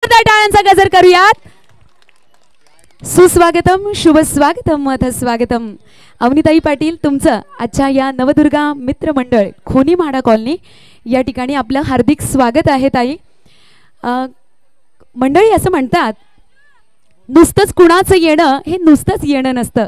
टाळ्यांचा गजर करूयात. सुस्वागतम, शुभ स्वागतम, अथ स्वागतम. अवनीताई पाटील तुमचं आजच्या या नवदुर्गा मित्र मंडळ खोनी म्हाडा कॉलनी या ठिकाणी आपलं हार्दिक स्वागत आहे. ताई मंडळी असं म्हणतात, नुसतंच कुणाचं येणं हे नुसतंच येणं नसतं,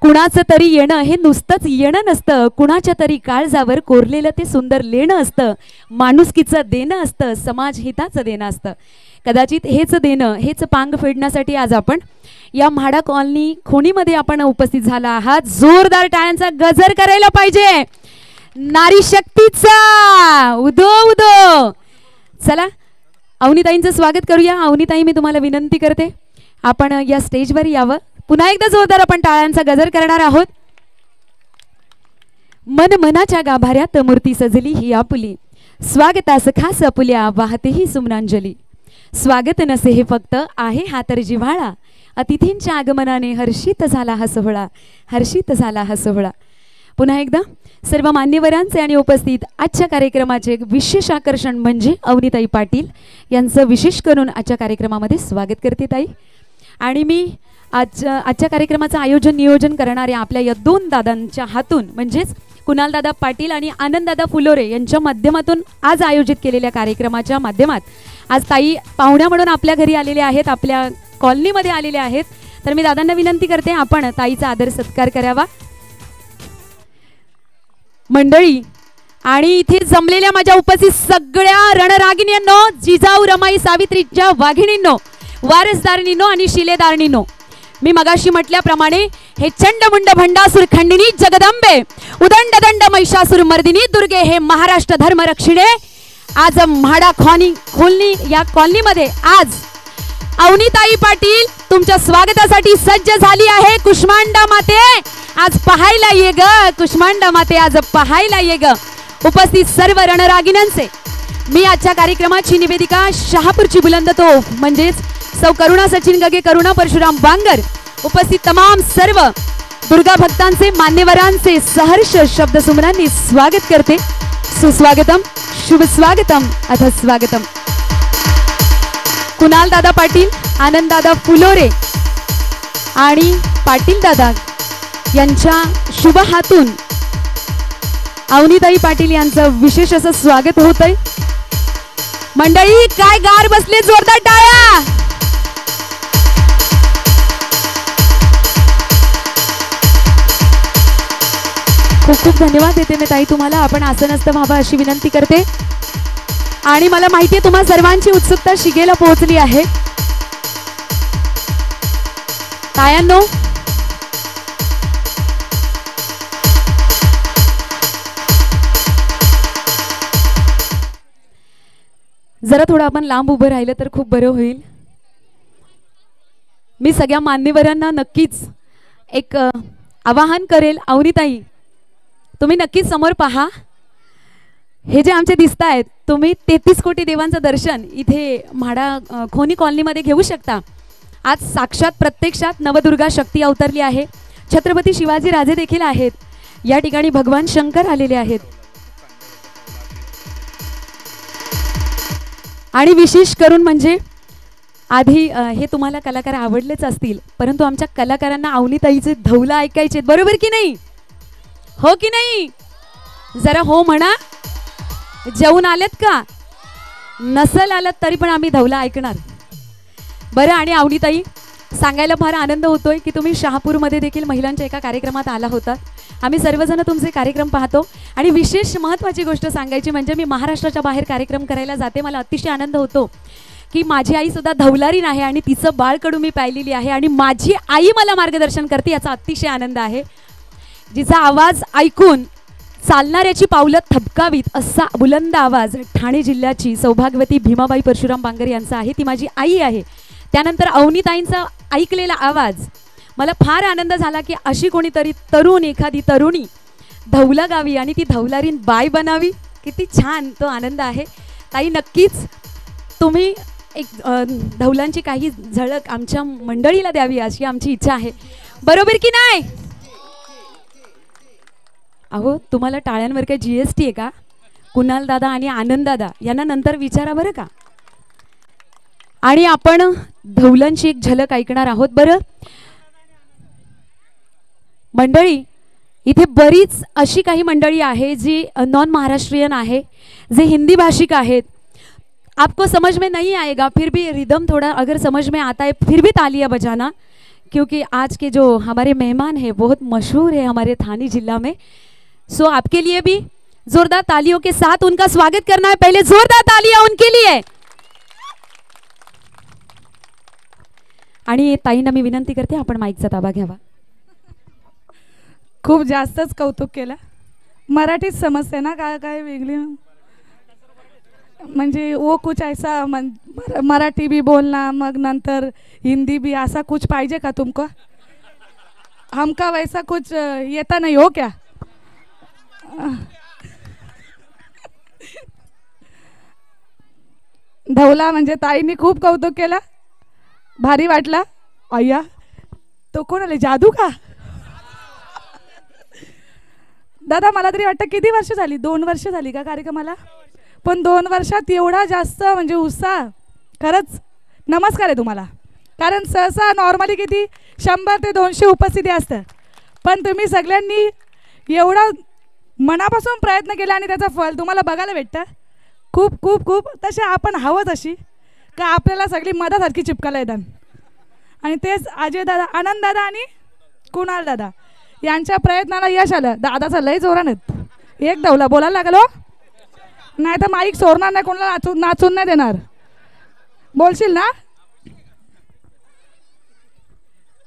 कुणाचं तरी येणं हे नुसतंच येणं नसतं, कुणाच्या तरी काळजावर कोरलेलं ते सुंदर लेणं असतं, माणुसकीचं देणं असतं, समाज हिताचं देणं असतं. कदाचित हेच देणं, हेच पांग फेडण्यासाठी आज आपण या म्हाडा कॉलनी खोनीमध्ये आपण उपस्थित झाला आहात. जोरदार टाळ्यांचा गजर करायला पाहिजे. नारी शक्तीचा उदो उदो. चला अवनीताईंचं स्वागत करूया. अवनीताई, मी तुम्हाला विनंती करते, आपण या स्टेजवर यावं. पुन्हा एकदा जोरदार आपण टाळ्यांचा गजर करणार आहोत. मन मनाच्या गाभाऱ्यात मूर्ती सजली ही आपुली, स्वागतास खास आपुल्या वाहते ही सुमनांजली. स्वागत नसे हे फक्त, आहे हा तर जिव्हाळा, अतिथींच्या आगमनाने हर्षित झाला हा सोहळा, हर्षित झाला हा सोहळा. पुन्हा एकदा सर्व मान्यवरांचे आणि उपस्थित आजच्या कार्यक्रमाचे विशेष आकर्षण म्हणजे अवनीताई पाटील यांचं विशेष करून आजच्या कार्यक्रमामध्ये स्वागत करते ताई. आणि मी आजच्या कार्यक्रमाचं आयोजन नियोजन करणाऱ्या आपल्या या दोन दादांच्या हातून म्हणजेच कुणालदादा पाटील आणि आनंददादा फुलोरे यांच्या माध्यमातून आज आयोजित केलेल्या कार्यक्रमाच्या माध्यमात आज ताई पाहुण्या म्हणून आपल्या घरी आलेले आहेत, आपल्या कॉलनीमध्ये आलेले आहेत. तर मी दादांना विनंती करते, आपण ताईचा आदर सत्कार करावा. मंडळी आणि इथे जमलेल्या माझ्या उपस्थित सगळ्या रणरागिण्यांनो, जिजाऊ रमाई सावित्रीच्या वाघिणींनो, वारसदारणींनो आणि शिलेदारणींनो, मी मगाशी म्हटल्याप्रमाणे हे चंडमुंड भंडासुर खंडिनी जगदंबे उदंड दंड महिषासुर मर्दिनी दुर्गे हे महाराष्ट्र धर्म रक्षिणे आज म्हाडा खोलनी या कॉलनीमध्ये आज अवनीताई पाटील तुमच्या स्वागतासाठी सज्ज झाली आहे. कुष्मांडा माते आज पाहायला ये ग, कुष्मांडा माते आज पाहायला ये ग. उपस्थित सर्व रणरागिण्यांचे मी आजच्या कार्यक्रमाची निवेदिका शहापूरची बुलंद तोफ म्हणजेच सौ करुणा सचिन गगे, करुणा परशुराम बांगर, उपस्थित तमाम सर्व दुर्गा भक्तांचे मान्यवरांचे सहर्ष शब्द सुमनांनी स्वागत करते. सुस्वागतम, शुभ स्वागतम, अथ स्वागतम. कुणाल दादा पाटील, आनंद दादा फुलोरे आणि पाटील दादा यांच्या शुभ हातून अवनीताई पाटील यांचं विशेष असं स्वागत होतंय. मंडळी काय गार बसले, जोरदार टाळ्या. खूप खूप धन्यवाद देते मी ताई तुम्हाला. आपण आसनस्थ व्हावं अशी विनंती करते. आणि मला माहिती आहे तुम्हा सर्वांची उत्सुकता शिगेला पोहोचली आहे. तायांनो, जरा थोडं आपण लांब उभं राहिलं तर खूप बरं होईल. मी सगळ्या मान्यवरांना नक्कीच एक आवाहन करेल, अवनीताई तुम्ही नक्कीच समोर पहा. हे जे आमचे दिसत आहेत, तुम्ही 33 कोटी देवांचं दर्शन इथे म्हाडा खोनी कॉलनीमध्ये घेऊ शकता. आज साक्षात प्रत्यक्षात नवदुर्गा शक्ती अवतरली आहे. छत्रपती शिवाजी राजे देखील आहेत या ठिकाणी, भगवान शंकर आलेले आहेत. आणि विशेष करून म्हणजे आधी हे तुम्हाला कलाकार आवडलेच असतील, परंतु आमच्या कलाकारांना अवनीताईचे धौला ऐकायचे, बरोबर की नाही? हो की नाही? जरा हो म्हणा. जेवून आलेत का? नसल आलात तरी पण आम्ही धौला ऐकणार. बरं, आणि अवनीताई सांगायला फार आनंद होतोय की तुम्ही शहापूरमध्ये देखील महिलांच्या एका कार्यक्रमात आला होता. आम्ही सर्वजण तुमचे कार्यक्रम पाहतो. आणि विशेष महत्त्वाची गोष्ट सांगायची म्हणजे मी महाराष्ट्राच्या बाहेर कार्यक्रम करायला जाते, मला अतिशय आनंद होतो की माझी आई सुद्धा धौलारीण आहे आणि तिचं बाळकडू मी पाहिलेली आहे आणि माझी आई मला मार्गदर्शन करते, याचा अतिशय आनंद आहे. जिचा आवाज ऐकून चालणाऱ्याची पावलं थपकावीत असा बुलंद आवाज ठाणे जिल्ह्याची सौभाग्यवती भीमाबाई परशुराम बांगर यांचा आहे, ती माझी आई आहे. त्यानंतर अवनीताईंचा ऐकलेला आवाज, मला फार आनंद झाला की अशी कोणीतरी तरुण, एखादी तरुणी धौला गावी आणि ती धौलारीण बाय बनावी. किती छान तो आनंद आहे. ताई नक्कीच तुम्ही एक धौलांची काही झलक आमच्या मंडळीला द्यावी अशी आमची इच्छा आहे, बरोबर की नाही? अहो तुम्हाला टाळ्यांवर काय GST आहे का? कुणाल दादा आणि आनंद दादा यांना नंतर विचारा बरं का. आणि आपण धौलांची एक झलक ऐकणार आहोत. बरं मंडळी, इथे बरीच अशी काही मंडळी आहे जी नॉन महाराष्ट्रीयन आहे, जे हिंदी भाषिक आहेत. आपको समझ में नहीं आएगा, फिर भी रिदम थोड़ा अगर समझ में आता है फिर भी तालियां बजाना, क्योंकि आज के जो हमारे मेहमान हैं बहुत मशहूर है हमारे थाने जिला में. सो आपके लिए भी जोरदार तालियों के साथ उनका स्वागत करना है. पहले जोरदार तालियां उनके लिए. आणि ताईंना मी विनंती करते आपण माईकचा ताबा घ्यावा. खूप जास्तच कौतुक केलं. मराठीत समजते ना काय काय वेगळी, म्हणजे वो कुछ ऐसा मराठी भी बोलना मग नंतर हिंदी भी, ऐसा कुछ पाहिजे का तुमको? हमका वैसा कुछ येता नहीं हो क्या? धौला म्हणजे ताईंनी खूप कौतुक केलं, भारी वाटला. अय्या तो कोण आले, जादू का? दादा मला तरी वाटतं किती वर्ष झाली, 2 वर्ष झाली का कार्यक्रमाला, पण 2 वर्षात एवढा जास्त म्हणजे उत्साह. खरंच नमस्कार आहे तुम्हाला. कारण सहसा नॉर्मली किती 100 ते 200 उपस्थिती असतं, पण तुम्ही सगळ्यांनी एवढा मनापासून प्रयत्न केला आणि त्याचं फळ तुम्हाला बघायला भेटतं. खूप खूप खूप. तसे आपण हवंच अशी का आपल्याला सगळी मधासारखी चिपकायला येतात. आणि तेच अजय दादा, आनंद दादा आणि कुणाल दादा यांच्या प्रयत्नाला यश आलं. दादाचा लय जोरानं एक धौला बोलायला लागलो, नाही तर माईक सोडणार नाही, कोणाला नाचून नाही देणार. बोलशील ना?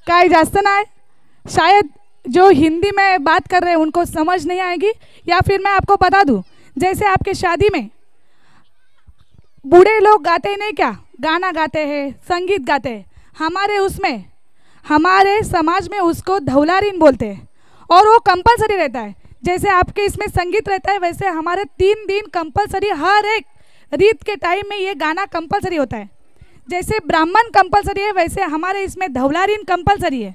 काय जास्त नाही. शायद जो हिंदी में बात कर रहे हैं उनको समझ नहीं आएगी, या फिर मैं आपको बता दूं, जैसे आपके शादी में बूढ़े लोग गाते नहीं क्या, गाना गाते हैं, संगीत गाते हैं, हमारे उसमें हमारे समाज में उसको धौलारीन बोलते हैं और वो कंपलसरी रहता है. जैसे आपके इसमें संगीत रहता है वैसे हमारे 3 दिन कंपलसरी, हर एक रीत के टाइम में ये गाना कंपलसरी होता है. जैसे ब्राह्मण कंपलसरी है वैसे हमारे इसमें धौलारीन कंपलसरी है.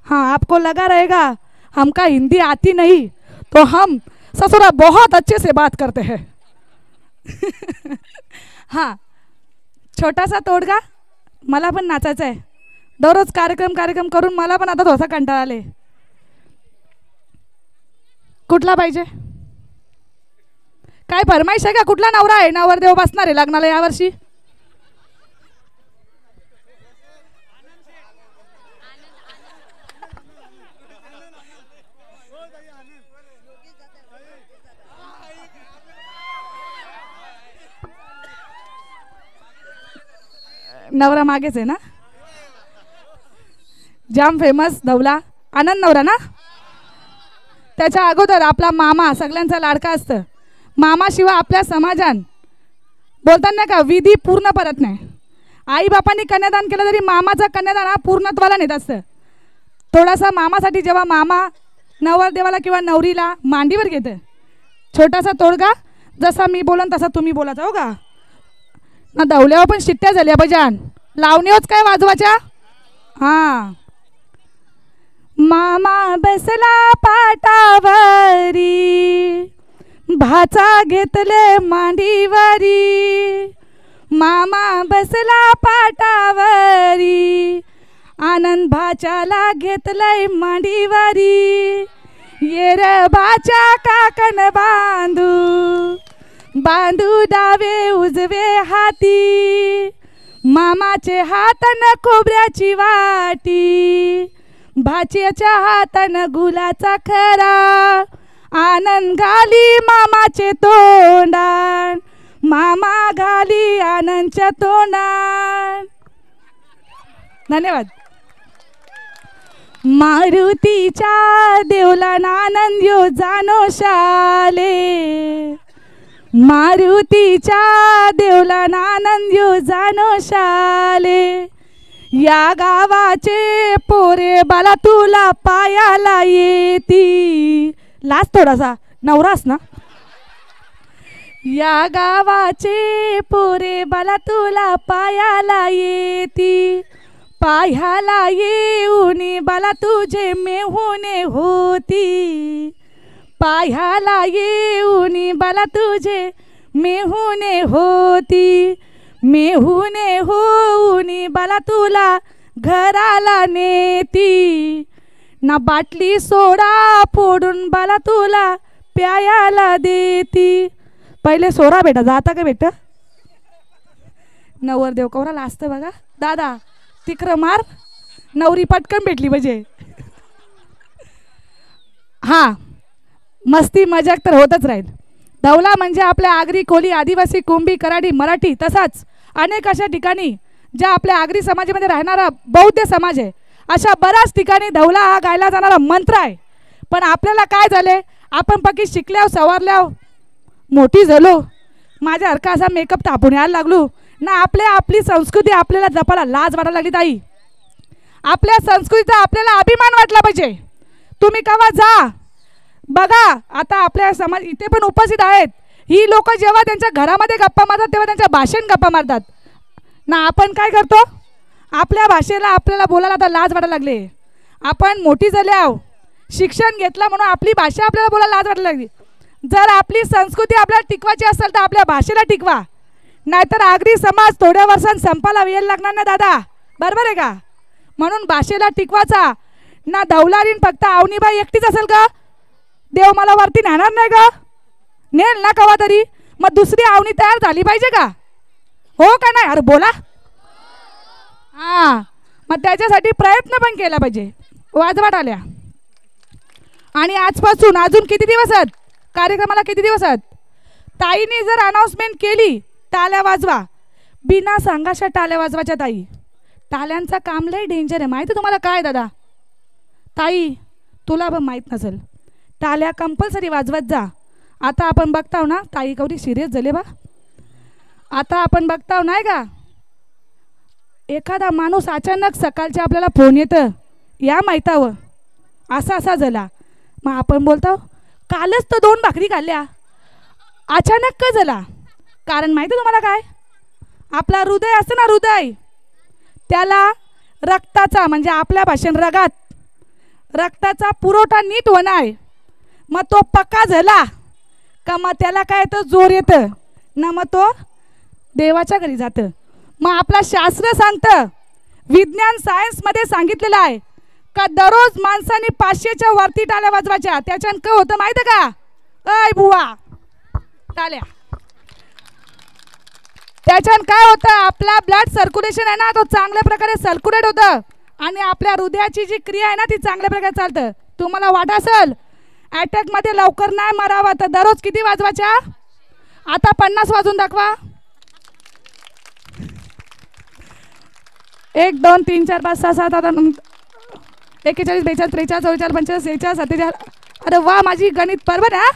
हाँ, आपको लगा रहेगा हमका हिंदी आती नहीं, तो हम ससुरा बहुत अच्छे से बात करते हैं. हाँ, छोटासा तोडगा, मला पण नाचायचं आहे. दररोज कार्यक्रम करून मला पण आता थोडासा कंटाळा आले. कुठला पाहिजे? काय फरमाईश आहे का? कुठला नवरा आहे, नवरदेव बसणार आहे लग्नाला यावर्षी? नवरा मागेच आहे ना, जाम फेमस धौला आनंद नवरा ना. त्याच्या अगोदर आपला मामा सगळ्यांचा लाडका असतं. मामाशिवाय आपल्या समाजात बोलतात ना का विधी पूर्ण परत नाही. आई बापांनी कन्यादान केलं तरी मामाचा कन्यादान हा पूर्णत्वाला नेत असतं. थोडासा मामासाठी जेव्हा मामा नवरदेवाला किंवा नवरीला मांडीवर घेतं, छोटासा तोडगा, जसा मी बोलन तसा तुम्ही बोलायचा हो का ना. धौल्यावर पण शिट्ट्या झाल्या बजान, लावणीच काय वाजवाच्या. हां, मामा बसला पाटावरी, भाचा घेतले मांडीवरी. मामा बसला पाटावरी, आनंद भाच्याला घेतलंय मांडीवरी. ये रे भाच्या काकण बांधू डावे उजवे हाती, मामाचे हातन खोबऱ्याची वाटी, भाच्याच्या हातन गुलाचा खरा. आनंद घाली मामाचे तोंडान, मामा घाली आनंदच्या तोंडान. धन्यवाद. मारुतीच्या देवलान आनंद यो जानो शाले, मारुतीच्या देवलान आनंद यो जानो शाले. या गावाचे पोरे बाला तुला पायाला येती. लाज थोडासा, नवरास ना. या गावाचे पोरे बाला तुला पायाला येती. पायाला येऊनी बाला तुझे मेहुणे होती. पायाला येऊनी बाला तुझे मेहुणे होती. मेहुने होऊनी बाला तुला घराला नेती, ना बाटली सोडा फोडून बाला तुला प्यायला देती. पहिले सोडा बेटा, जाता का बेटा? नवरदेव कवराला असतं बघा दादा, तिकडं मार, नवरी पटकन भेटली म्हणजे. हा, मस्ती मजाक तर होतच राहील. धवला म्हणजे आपल्या आगरी, कोली, आदिवासी, कुंभी, कराडी, मराठी तसाच अनेक अशा ठिकाणी ज्या आपल्या आगरी समाजामध्ये राहणारा बौद्ध समाज आहे, अशा बऱ्याच ठिकाणी धवला हा गायला जाणारा मंत्र आहे. पण आपल्याला काय झाले, आपण पक्की शिकल्याव सवारल्याव मोठी झालो, माझ्यासारखा असा मेकअप तापून यायला लागलो ना. आपली संस्कृती आपल्याला जपायला लाज वाटायला लागली ताई. आपल्या संस्कृतीचा आपल्याला अभिमान वाटला पाहिजे. तुम्ही केव्हा जा बघा, आता आपल्या समाज इथे पण उपस्थित आहेत, ही लोक जेव्हा त्यांच्या घरामध्ये गप्पा मारतात तेव्हा त्यांच्या भाषेत गप्पा मारतात ना. आपण काय करतो, आपल्या भाषेला आपल्याला बोलायला आता लाज वाटायला लागले. आपण मोठी झाले आहो, शिक्षण घेतलं म्हणून आपली भाषा आपल्याला बोलायला लाज वाटायला लागली. जर आपली संस्कृती आपल्याला टिकवायची असेल तर आपल्या भाषेला टिकवा, नाहीतर आगरी समाज थोड्या वर्षांत संपायला वेळ लागणार ना दादा, बरोबर आहे का? म्हणून भाषेला टिकवायचा ना. धवलारीन फक्त अवनीबाई एकटीच असेल का? देव मला वरती नेणार नाही का? नेल ना कवा तरी. मग दुसरी अवनी तयार झाली पाहिजे का? हो का नाही? अरे बोला. हां, मग त्याच्यासाठी प्रयत्न पण केला पाहिजे. वाजवाट आल्या आणि आजपासून अजून किती दिवस आहेत कार्यक्रमाला? किती दिवस आहेत? ताईने जर अनाउन्समेंट केली टाळ्या वाजवा, बिना सांगाशा टाळ्या वाजवायच्या ताई. टाळ्यांचा काम लय डेंजर आहे माहिती तुम्हाला काय दादा? ताई तुला पण माहीत नसेल, टाळ्या कंपल्सरी वाजवत जा. आता आपण बघताव ना, ताई कवडी सिरियस झाले बा. आता आपण बघताव नाही का, एखादा माणूस अचानक सकाळच्या आपल्याला फोन येतं, या माहितावं असा असा झाला. मग आपण बोलतो कालच तर 2 भाकरी खाल्ल्या, अचानक का झाला? कारण माहिती तुम्हाला काय? आपला हृदय असतं ना, हृदय, त्याला रक्ताचा म्हणजे आपल्या भाषेत रगात रक्ताचा पुरवठा नीट होणार आहे. मग तो पक्का झाला का मग त्याला काय येतं, जोर येतं ना, मग तो देवाच्या घरी जातं. मग आपला शास्त्र सांगतं, विज्ञान सायन्समध्ये सांगितलेलं आहे का दररोज माणसाने 500च्या वरती टाळ्या वाजवायच्या. त्याच्यानं काय होतं माहिती का? अय बुवा, टाळ्या. त्याच्यानं काय होतं, आपला ब्लड सर्क्युलेशन आहे ना, तो चांगल्या प्रकारे सर्क्युलेट होतं आणि आपल्या हृदयाची जी क्रिया आहे ना, ती चांगल्या प्रकारे चालतं. तुम्हाला वाटत असेल अटॅकमध्ये लवकर नाही मरावं तर दररोज किती वाजवायच्या? आता 50 वाजून दाखवा. 1 2 3 4 5 6 7 8 9 41 42 43 44 45 46 47. अरे वा, माझी गणित बरोबर आहे.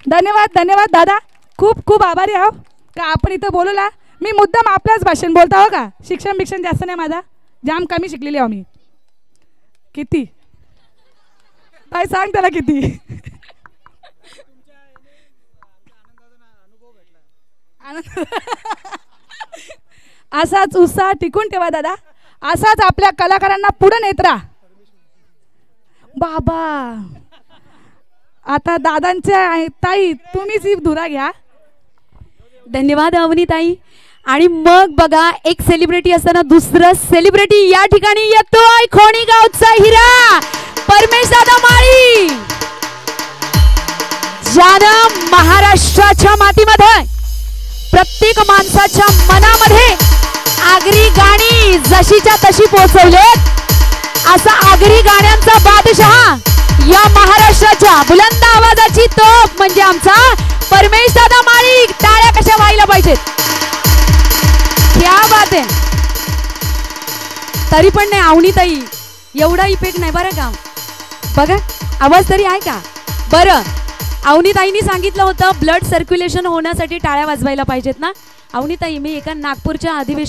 धन्यवाद धन्यवाद दादा, खूप खूप आभारी आहो का आपण इथं बोलवला. मी मुद्दाम आपल्याच भाषेत बोलता हो का, शिक्षण जास्त नाही माझा, जाम कमी शिकलेली आहो मी. किती काय सांग त्याला किती? असाच उत्साह टिकून ठेवा दादा, असाच आपल्या कलाकारांना पुढे नेत राहा बाबा. आता दादांच्या ताई तुम्हीच ही धुरा घ्या. धन्यवाद अवनीताई. आणि मग बघा, एक सेलिब्रिटी असताना दुसरं सेलिब्रिटी या ठिकाणी येतोय. खोणी गावचा हिरा परमेश दादा माळी, ज्यानं महाराष्ट्राच्या मातीमध्ये प्रत्येक माणसाच्या मनामध्ये आगरी गाणी जशीच्या तशी पोहोचवलेत. असा आगरी गाण्यांचा बादशहा, या महाराष्ट्राच्या बुलंद आवाजाची तोप म्हणजे आमचा परमेश दादा माळी. टाळ्या कशा व्हायला पाहिजेत, क्या बात आहे. तरी पण नाही अवनीताई, एवढा इफेक्ट नाही बरं का. बघा आवाज तरी आहे का? बरं, अवनीताईंनी सांगितलं होतं ब्लड सर्क्युलेशन होण्यासाठी टाळ्या वाजवायला पाहिजेत ना. अवनीताई, मी एका नागपूरच्या अधिवेशन